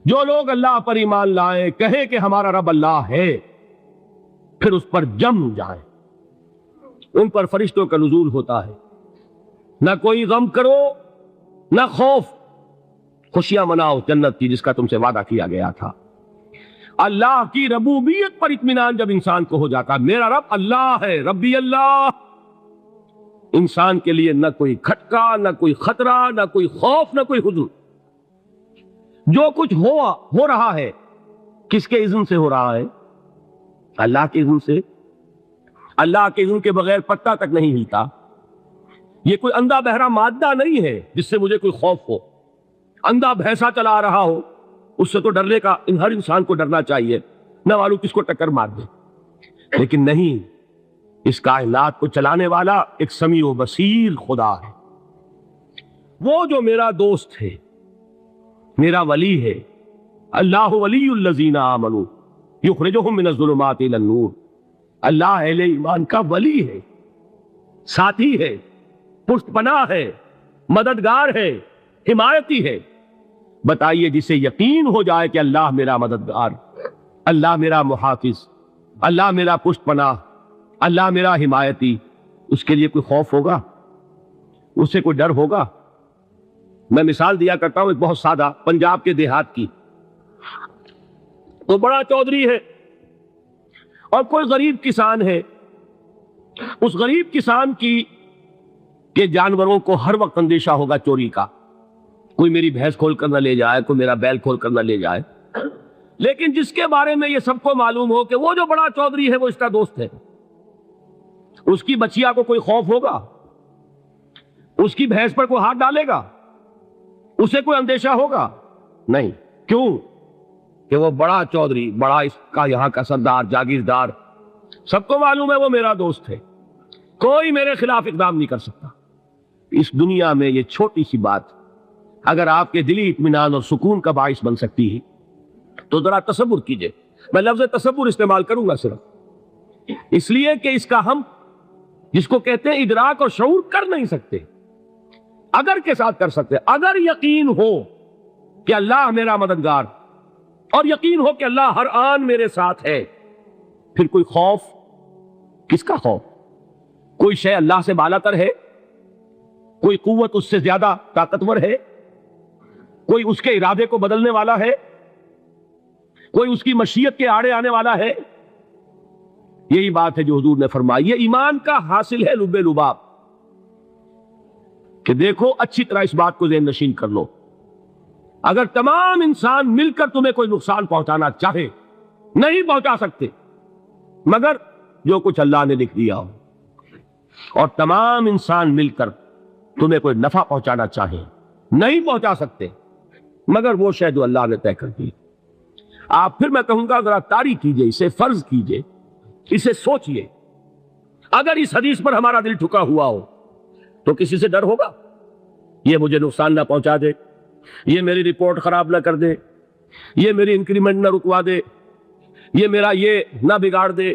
جو لوگ اللہ پر ایمان لائیں، کہیں کہ ہمارا رب اللہ ہے، پھر اس پر جم جائیں، ان پر فرشتوں کا نزول ہوتا ہے، نہ کوئی غم کرو نہ خوف، خوشیاں مناؤ جنت کی جس کا تم سے وعدہ کیا گیا تھا۔ اللہ کی ربوبیت پر اطمینان جب انسان کو ہو جاتا، میرا رب اللہ ہے، ربی اللہ، انسان کے لیے نہ کوئی کھٹکا، نہ کوئی خطرہ، نہ کوئی خوف، نہ کوئی حزن۔ جو کچھ ہو رہا ہے کس کے اذن سے ہو رہا ہے؟ اللہ کے اذن سے۔ اللہ کے اذن کے بغیر پتہ تک نہیں ہلتا۔ یہ کوئی اندھا بہرا مادہ نہیں ہے جس سے مجھے کوئی خوف ہو۔ اندھا بھینسا چلا رہا ہو اس سے تو ڈرنے کا ہر انسان کو ڈرنا چاہیے، نہ معلوم کس کو ٹکر مار دے، لیکن نہیں، اس کائنات کو چلانے والا ایک سمیع و بصیر خدا ہے، وہ جو میرا دوست ہے، میرا ولی ہے۔ اللہ ولی الذین آمنوا یخرجہم من الظلمات الی النور۔ اللہ اہل ایمان کا ولی ہے، ساتھی ہے، پشت پناہ ہے، مددگار ہے، حمایتی ہے۔ بتائیے جسے یقین ہو جائے کہ اللہ میرا مددگار، اللہ میرا محافظ، اللہ میرا پشت پناہ، اللہ میرا حمایتی، اس کے لیے کوئی خوف ہوگا؟ اس سے کوئی ڈر ہوگا؟ میں مثال دیا کرتا ہوں ایک بہت سادہ، پنجاب کے دیہات کی۔ تو بڑا چودھری ہے اور کوئی غریب کسان ہے، اس غریب کسان کی کہ جانوروں کو ہر وقت اندیشہ ہوگا چوری کا، کوئی میری بھینس کھول کر نہ لے جائے، کوئی میرا بیل کھول کر نہ لے جائے۔ لیکن جس کے بارے میں یہ سب کو معلوم ہو کہ وہ جو بڑا چودھری ہے وہ اس کا دوست ہے، اس کی بچیا کو کوئی خوف ہوگا؟ اس کی بھینس پر کوئی ہاتھ ڈالے گا؟ اسے کوئی اندیشہ ہوگا؟ نہیں۔ کیوں؟ کہ وہ بڑا چودھری، بڑا اس کا یہاں کا سردار، جاگیردار، سب کو معلوم ہے وہ میرا دوست ہے، کوئی میرے خلاف اقدام نہیں کر سکتا۔ اس دنیا میں یہ چھوٹی سی بات اگر آپ کے دلی اطمینان اور سکون کا باعث بن سکتی ہے تو ذرا تصور کیجئے۔ میں لفظ تصور استعمال کروں گا صرف اس لیے کہ اس کا ہم جس کو کہتے ہیں ادراک اور شعور کر نہیں سکتے، اگر کے ساتھ کر سکتے۔ اگر یقین ہو کہ اللہ میرا مددگار اور یقین ہو کہ اللہ ہر آن میرے ساتھ ہے، پھر کوئی خوف، کس کا خوف؟ کوئی شے اللہ سے بالا تر ہے؟ کوئی قوت اس سے زیادہ طاقتور ہے؟ کوئی اس کے ارادے کو بدلنے والا ہے؟ کوئی اس کی مشیت کے آڑے آنے والا ہے؟ یہی بات ہے جو حضور نے فرمائی، یہ ایمان کا حاصل ہے لب لباب، کہ دیکھو اچھی طرح اس بات کو ذہن نشین کر لو، اگر تمام انسان مل کر تمہیں کوئی نقصان پہنچانا چاہے نہیں پہنچا سکتے، مگر جو کچھ اللہ نے لکھ دیا ہو، اور تمام انسان مل کر تمہیں کوئی نفع پہنچانا چاہے نہیں پہنچا سکتے، مگر وہ شے جو اللہ نے طے کر دی۔ آپ پھر میں کہوں گا ذرا طاری کیجئے، اسے فرض کیجئے، اسے سوچئے، اگر اس حدیث پر ہمارا دل ٹھکا ہوا ہو تو کسی سے ڈر ہوگا؟ یہ مجھے نقصان نہ پہنچا دے، یہ میری رپورٹ خراب نہ کر دے، یہ میری انکریمنٹ نہ رکوا دے، یہ میرا یہ نہ بگاڑ دے،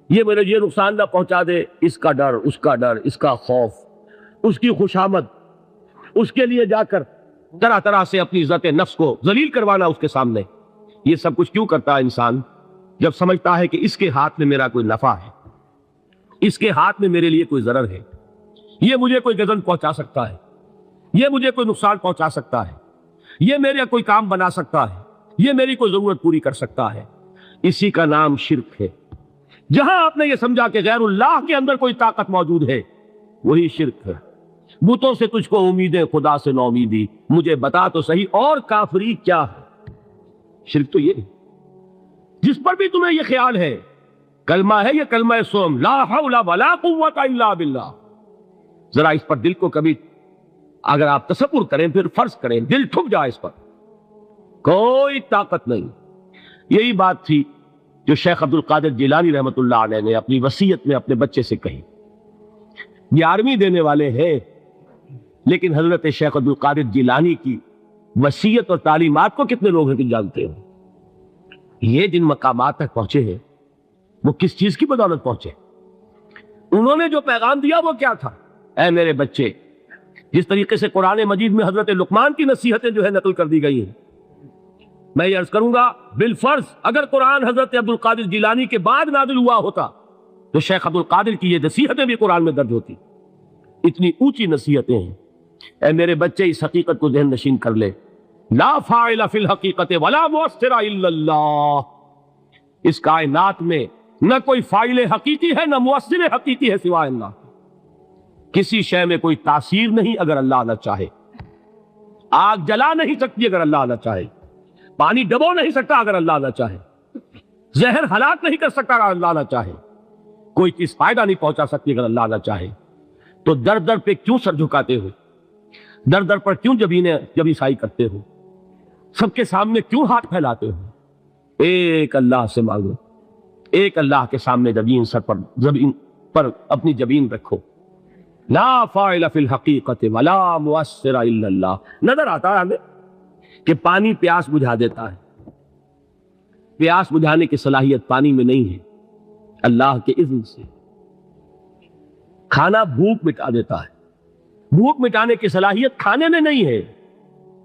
یہ میرے یہ نقصان نہ پہنچا دے۔ اس کا ڈر، اس کا ڈر، اس کا خوف، اس کی خوشامد، اس کے لیے جا کر طرح طرح سے اپنی عزت نفس کو ذلیل کروانا اس کے سامنے، یہ سب کچھ کیوں کرتا ہے انسان؟ جب سمجھتا ہے کہ اس کے ہاتھ میں میرا کوئی نفع ہے، اس کے ہاتھ میں میرے لیے کوئی ضرر ہے، یہ مجھے کوئی غضب پہنچا سکتا ہے، یہ مجھے کوئی نقصان پہنچا سکتا ہے، یہ میرا کوئی کام بنا سکتا ہے، یہ میری کوئی ضرورت پوری کر سکتا ہے، اسی کا نام شرک ہے۔ جہاں آپ نے یہ سمجھا کہ غیر اللہ کے اندر کوئی طاقت موجود ہے، وہی شرک ہے۔ بتوں سے تجھ کو امیدیں، خدا سے نو امیدی، مجھے بتا تو صحیح اور کافری کیا ہے؟ شرک تو یہ ہے۔ جس پر بھی تمہیں یہ خیال ہے، کلمہ ہے یہ کلمہ سوم، لا حول ولا قوت الا باللہ، ذرا اس پر دل کو کبھی اگر آپ تصور کریں، پھر فرض کریں، دل ٹھک جائے اس پر، کوئی طاقت نہیں۔ یہی بات تھی جو شیخ عبد القادر جیلانی رحمۃ اللہ علیہ نے اپنی وصیت میں اپنے بچے سے کہی۔ 11ویں دینے والے ہیں، لیکن حضرت شیخ عبد القادر جیلانی کی وصیت اور تعلیمات کو کتنے لوگ ہیں کہ جانتے ہو؟ یہ جن مقامات تک پہنچے ہیں وہ کس چیز کی بدولت پہنچے؟ انہوں نے جو پیغام دیا وہ کیا تھا؟ اے میرے بچے، جس طریقے سے قرآن مجید میں حضرت لقمان کی نصیحتیں جو ہے نقل کر دی گئی ہیں، میں یہ عرض کروں گا بالفرض اگر قرآن حضرت عبد القادر جیلانی کے بعد نازل ہوا ہوتا تو شیخ عبد القادر کی یہ نصیحتیں بھی قرآن میں درج ہوتی. اتنی اونچی نصیحتیں ہیں. اے میرے بچے اس حقیقت کو ذہن نشین کر لے, لا فاعل فی الحقیقت ولا مؤثر الا اللہ. اس کائنات میں نہ کوئی فاعل حقیقی ہے نہ مؤثر حقیقی ہے سوائے اللہ. کسی شے میں کوئی تاثیر نہیں اگر اللہ نہ چاہے. آگ جلا نہیں سکتی اگر اللہ نہ چاہے. پانی ڈبو نہیں سکتا اگر اللہ نہ چاہے. زہر ہلاک نہیں کر سکتا اگر اللہ نہ چاہے. کوئی چیز فائدہ نہیں پہنچا سکتی اگر اللہ نہ چاہے. تو در در پہ کیوں سر جھکاتے ہو؟ در در پر کیوں جبیں سائی کرتے ہو؟ سب کے سامنے کیوں ہاتھ پھیلاتے ہو؟ ایک اللہ سے مانگو, ایک اللہ کے سامنے زبین پر اپنی جبین رکھو. لا فاعل فی الحقیقت ولا مؤثر الا اللہ. نظر آتا ہے ہمیں کہ پانی پیاس بجھا دیتا ہے. پیاس بجھانے کی صلاحیت پانی میں نہیں ہے, اللہ کے اذن سے. کھانا بھوک مٹا دیتا ہے. بھوک مٹانے کی صلاحیت کھانے میں نہیں ہے,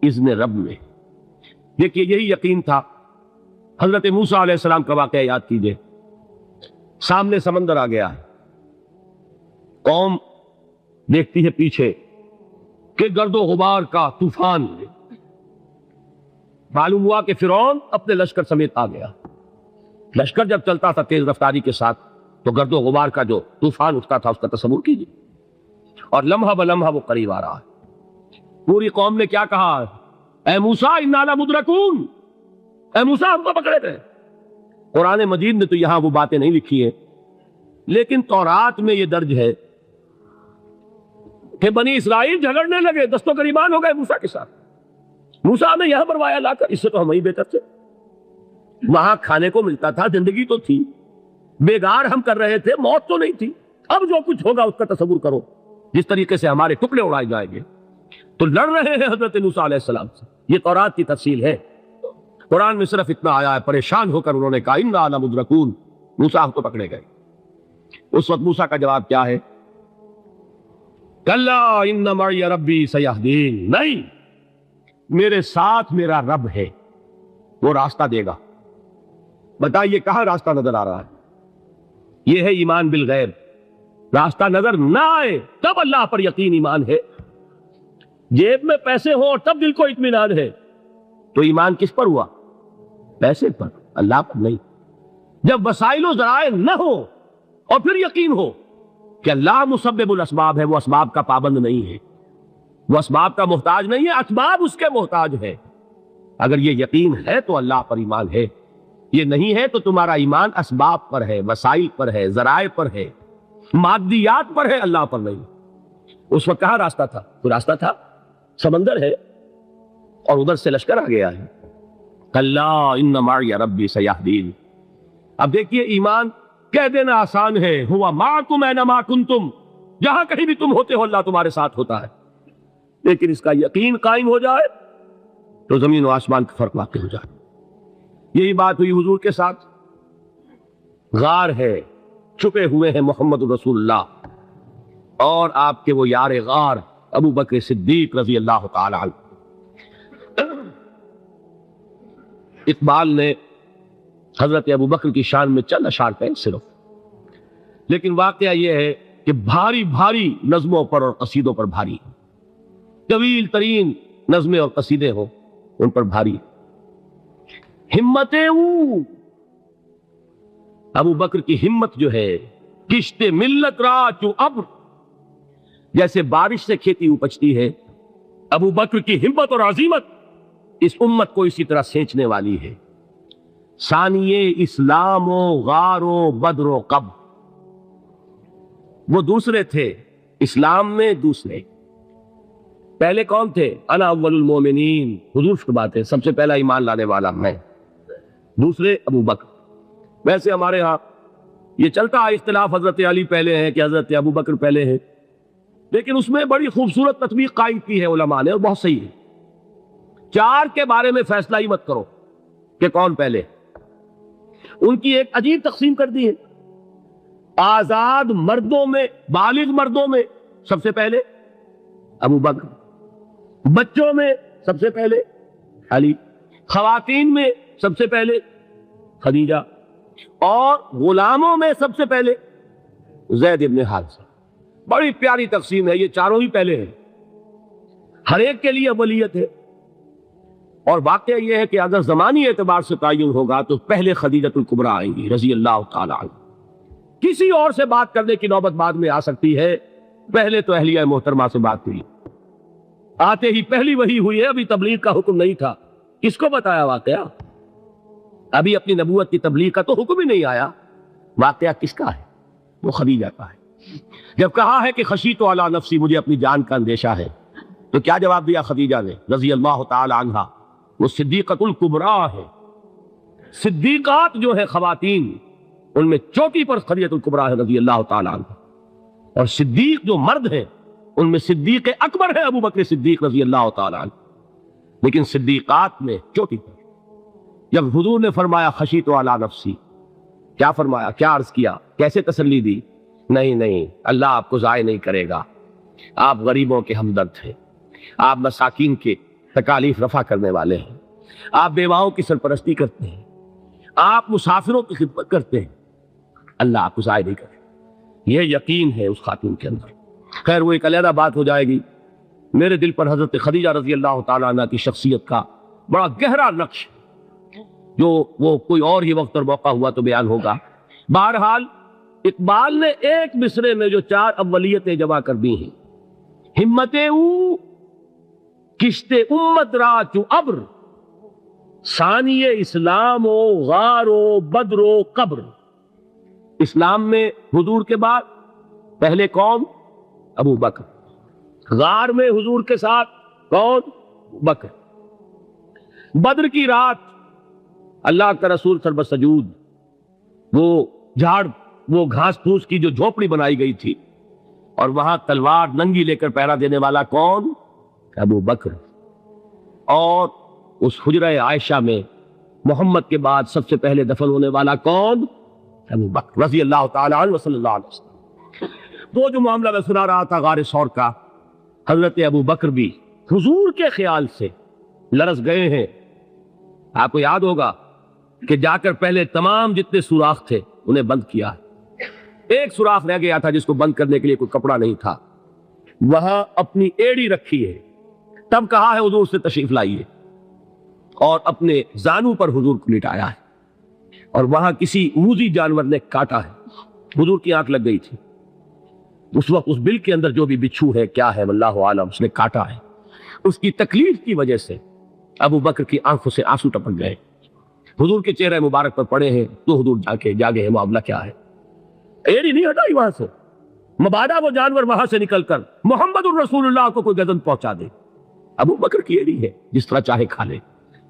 اذن رب میں. دیکھیے یہی یقین تھا. حضرت موسیٰ علیہ السلام کا واقعہ یاد کیجئے. سامنے سمندر آ گیا ہے. قوم دیکھتی ہے پیچھے کہ گرد و غبار کا طوفان. معلوم ہوا کہ فرعون اپنے لشکر سمیت آ گیا. لشکر جب چلتا تھا تیز رفتاری کے ساتھ تو گرد و غبار کا جو طوفان اٹھتا تھا اس کا تصور کیجیے. اور لمحہ بلمحہ وہ قریب آ رہا ہے. پوری قوم نے کیا کہا؟ اے موسیٰ انا لمدرکون, اے موسیٰ ہم کو پکڑے گئے. قرآن مجید نے تو یہاں وہ باتیں نہیں لکھی ہیں, لیکن تورات میں یہ درج ہے کہ بنی اسرائیل جھگڑنے لگے, دست و گریبان ہو گئے موسیٰ کے ساتھ. موسیٰ نے یہاں بروایا لا کر, اس سے تو ہم ہی بہتر تھے. وہاں کھانے کو ملتا تھا, زندگی تو تھی, بیگار ہم کر رہے تھے, موت تو نہیں تھی. اب جو کچھ ہوگا اس کا تصور کرو, جس طریقے سے ہمارے ٹکڑے اڑائے جائیں گے. تو لڑ رہے ہیں حضرت موسیٰ علیہ السلام سے. یہ تورات کی تفصیل ہے. قرآن میں صرف اتنا آیا ہے, پریشان ہو کر انہوں نے کہا انا لمدرکون, موسیٰ ہم کو پکڑے گئے. اس وقت موسیٰ کا جواب کیا ہے؟ کلا ان معی ربی سیہدین. نہیں, میرے ساتھ میرا رب ہے, وہ راستہ دے گا. بتائیے کہاں راستہ نظر آ رہا ہے؟ یہ ہے ایمان بالغیب. راستہ نظر نہ آئے تب اللہ پر یقین ایمان ہے. جیب میں پیسے ہوں اور تب دل کو اطمینان ہے تو ایمان کس پر ہوا؟ پیسے پر, اللہ پر نہیں. جب وسائل و ذرائع نہ ہو اور پھر یقین ہو کہ اللہ مسبب الاسباب ہے, وہ اسباب کا پابند نہیں ہے, وہ اسباب کا محتاج نہیں ہے, اسباب اس کے محتاج ہے. اگر یہ یقین ہے تو اللہ پر ایمان ہے. یہ نہیں ہے تو تمہارا ایمان اسباب پر ہے, وسائل پر ہے, ذرائع پر ہے, مادیات پر ہے, اللہ پر نہیں. اس وقت کہاں راستہ تھا؟ تو راستہ تھا سمندر ہے اور ادھر سے لشکر آ گیا ہے. کلا ان معی ربی سیہدین. اب دیکھیے ایمان کہہ دینا آسان ہے, ہوا معکم اینما کنتم, جہاں کہیں بھی تم ہوتے ہو اللہ تمہارے ساتھ ہوتا ہے. لیکن اس کا یقین قائم ہو جائے تو زمین و آسمان کا فرق واقع ہو جائے. یہی بات ہوئی حضور کے ساتھ. غار ہے, چھپے ہوئے ہیں محمد رسول اللہ اور آپ کے وہ یار غار ابو بکر صدیق رضی اللہ تعالی عنہ. اقبال نے حضرت ابو بکر کی شان میں چند اشعار کہیں صرف, لیکن واقعہ یہ ہے کہ بھاری بھاری نظموں پر اور قصیدوں پر بھاری, طویل ترین نظمیں اور قصیدے ہوں ان پر بھاری. ہمتیں ابو بکر کی ہمت جو ہے, کشت ملت را چو ابر, جیسے بارش سے کھیتی اپجتی ہے, ابو بکر کی ہمت اور عزیمت اس امت کو اسی طرح سینچنے والی ہے. ثانیے اسلام و غار و بدر و قب, وہ دوسرے تھے اسلام میں دوسرے. پہلے کون تھے؟ انا اول المومنین, حضور فرماتے سب سے پہلا ایمان لانے والا میں. دوسرے ابو بکر. ویسے ہمارے ہاں یہ چلتا ہے اختلاف, حضرت علی پہلے ہیں کہ حضرت ابو بکر پہلے ہیں, لیکن اس میں بڑی خوبصورت تطبیق قائم کی ہے علماء نے اور بہت صحیح ہے. چار کے بارے میں فیصلہ ہی مت کرو کہ کون پہلے. ان کی ایک عجیب تقسیم کر دی ہے. آزاد مردوں میں, بالغ مردوں میں سب سے پہلے ابو بکر, بچوں میں سب سے پہلے علی, خواتین میں سب سے پہلے خدیجہ، اور غلاموں میں سب سے پہلے زید ابن حارثہ۔ بڑی پیاری تقسیم ہے، یہ چاروں ہی پہلے ہیں، ہر ایک کے لیے اولیت ہے۔ اور واقعہ یہ ہے کہ اگر زمانی اعتبار سے تعین ہوگا تو پہلے خدیجہ الکبریٰ آئیں گی رضی اللہ تعالی عنہ۔ کسی اور سے بات کرنے کی نوبت بعد میں آ سکتی ہے، پہلے تو اہلیہ محترمہ سے بات ہوئی، آتے ہی پہلی وحی ہوئی ہے، ابھی تبلیغ کا حکم نہیں تھا۔ کس کو بتایا واقعہ؟ ابھی اپنی نبوت کی تبلیغ کا تو حکم ہی نہیں آیا۔ واقعہ کس کا ہے؟ وہ خدیجہ کا ہے۔ جب کہا ہے کہ خشیت علی نفسی، مجھے اپنی جان کا اندیشہ ہے، تو کیا جواب دیا خدیجہ نے رضی اللہ تعالی عنہا؟ وہ صدیقۃ الکبریٰ ہے۔ صدیقات جو ہے خواتین، ان میں چوٹی پر خدیجہ الکبریٰ ہے رضی اللہ تعالی عنہ، اور صدیق جو مرد ہیں ان میں صدیق اکبر ہے ابو بکر صدیق رضی اللہ تعالی عنہ، لیکن صدیقات میں چوٹی پر۔ جب حضور نے فرمایا خشیت علی نفسی، کیا فرمایا، کیا عرض کیا، کیسے تسلی دی؟ نہیں، اللہ آپ کو ضائع نہیں کرے گا، آپ غریبوں کے ہمدرد ہیں، آپ مساکین کے تکالیف رفع کرنے والے ہیں، آپ بیواؤں کی سرپرستی کرتے ہیں، آپ مسافروں کی خدمت کرتے ہیں، اللہ آپ کو ضائع نہیں کرے گا۔ یہ یقین ہے اس خاتون کے اندر۔ خیر وہ ایک علیحدہ بات ہو جائے گی۔ میرے دل پر حضرت خدیجہ رضی اللہ تعالیٰ عنہ کی شخصیت کا بڑا گہرا نقش، جو وہ کوئی اور ہی وقت اور موقع ہوا تو بیان ہوگا۔ بہرحال اقبال نے ایک مصرے میں جو 4 اولیتیں جمع کر دی ہیں، ہمت او کشت امت را چو ابر، ثانی اسلام و غار و بدر و قبر۔ اسلام میں حضور کے بعد پہلے کون؟ ابو بکر۔ غار میں حضور کے ساتھ کون؟ بکر۔ بدر کی رات اللہ کا رسول سربت سجود، وہ گھاس پھوس کی جو جھوپڑی بنائی گئی تھی، اور وہاں تلوار ننگی لے کر پہرا دینے والا کون؟ ابو بکر۔ اور اس حجرہ عائشہ میں محمد کے بعد سب سے پہلے دفن ہونے والا کون؟ ابو بکر رضی اللہ تعالی عنہ صلی اللہ علیہ وسلم۔ وہ جو معاملہ میں سنا رہا تھا غار ثور کا، حضرت ابو بکر بھی حضور کے خیال سے لرز گئے ہیں۔ آپ کو یاد ہوگا کہ جا کر پہلے تمام جتنے سوراخ تھے انہیں بند کیا، ایک سوراخ رہ گیا تھا جس کو بند کرنے کے لیے کوئی کپڑا نہیں تھا، وہاں اپنی ایڑی رکھی ہے، تب کہا ہے حضور سے تشریف لائیے، اور اپنے زانو پر حضور کو لٹایا ہے، اور وہاں کسی موذی جانور نے کاٹا ہے، حضور کی آنکھ لگ گئی تھی، اس وقت اس بل کے اندر جو بھی بچھو ہے کیا ہے واللہ عالم، اس نے کاٹا ہے، اس کی تکلیف کی وجہ سے ابو بکر کی آنکھوں سے آنسو ٹپک گئے، حضور کے چہرے مبارک پر پڑے ہیں، تو حضور جاگے ہیں، معاملہ کیا ہے؟ ایڑی نہیں ہٹائی وہاں سے، مبادا وہ جانور وہاں سے نکل کر محمد الرسول اللہ کو کوئی گزن پہنچا دے، ابو بکر کی ایڑی ہے، جس طرح چاہے کھا لے،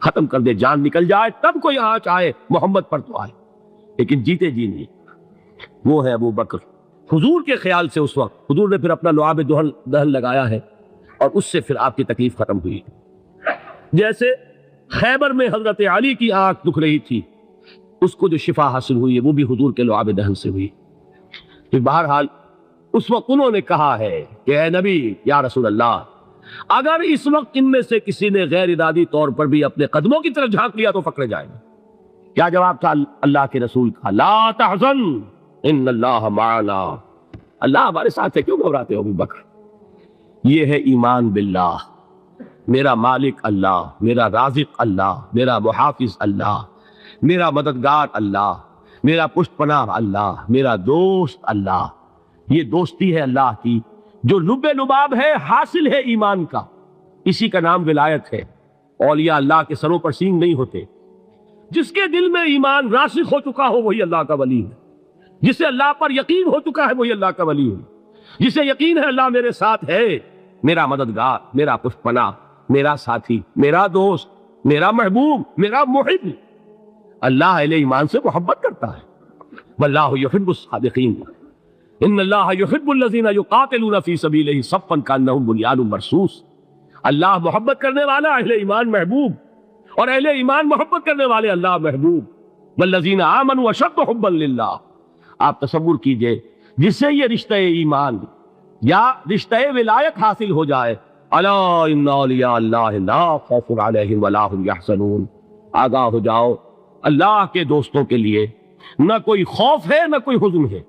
ختم کر دے، جان نکل جائے تب کوئی آنچ آئے محمد پر تو آئے، لیکن جیتے جی نہیں۔ وہ ہے ابو بکر حضور کے خیال سے۔ اس وقت حضور نے پھر اپنا لعاب دہن لگایا ہے، اور اس سے پھر آپ کی تکلیف ختم ہوئی۔ جیسے خیبر میں حضرت علی کی آنکھ دکھ رہی تھی، اس کو جو شفا حاصل ہوئی ہے وہ بھی حضور کے لعاب دہن سے ہوئی۔ پھر بہرحال اس وقت انہوں نے کہا ہے کہ اے نبی یا رسول اللہ، اگر اس وقت ان میں سے کسی نے غیر ارادی طور پر بھی اپنے قدموں کی طرف جھانک لیا تو پکڑے جائیں گے۔ کیا جواب تھا اللہ کے رسول کا؟ لا تحزن ان اللہ معنا، اللہ ہمارے ساتھ ہے، کیوں گھبراتے ہو ابو بکر؟ یہ ہے ایمان باللہ، میرا مالک اللہ، میرا رازق اللہ، میرا محافظ اللہ، میرا مددگار اللہ، میرا پشت پناہ اللہ، میرا دوست اللہ۔ یہ دوستی ہے اللہ کی جو لب لباب ہے، حاصل ہے ایمان کا، اسی کا نام ولایت ہے۔ اولیاء اللہ کے سروں پر سینگ نہیں ہوتے، جس کے دل میں ایمان راسخ ہو چکا ہو وہی اللہ کا ولی ہے، جسے اللہ پر یقین ہو چکا ہے وہی اللہ کا ولی ہے، جسے یقین ہے اللہ میرے ساتھ ہے، میرا مددگار، میرا پشت پناہ، میرا ساتھی، میرا دوست، میرا محبوب، میرا محب۔ اللہ اہل ایمان سے محبت کرتا ہے، واللہ یحب الصادقین، ان اللہ یحب الذین یقاتلون فی سبیلہ صفا کانہم بنیان مرصوص۔ اللہ محبت کرنے والا، اہل ایمان محبوب، اور اہل ایمان محبت کرنے والے اللہ محبوب۔ والذین آمنوا اشد حبا للہ۔ آپ تصور کیجئے جس سے یہ رشتہ ایمان یا رشتہ ولایت حاصل ہو جائے، الا ان اولیاء اللہ لا خوف علیہم ولا هم یحزنون، آگاہ ہو جاؤ، اللہ کے دوستوں کے لیے نہ کوئی خوف ہے نہ کوئی حزن ہے،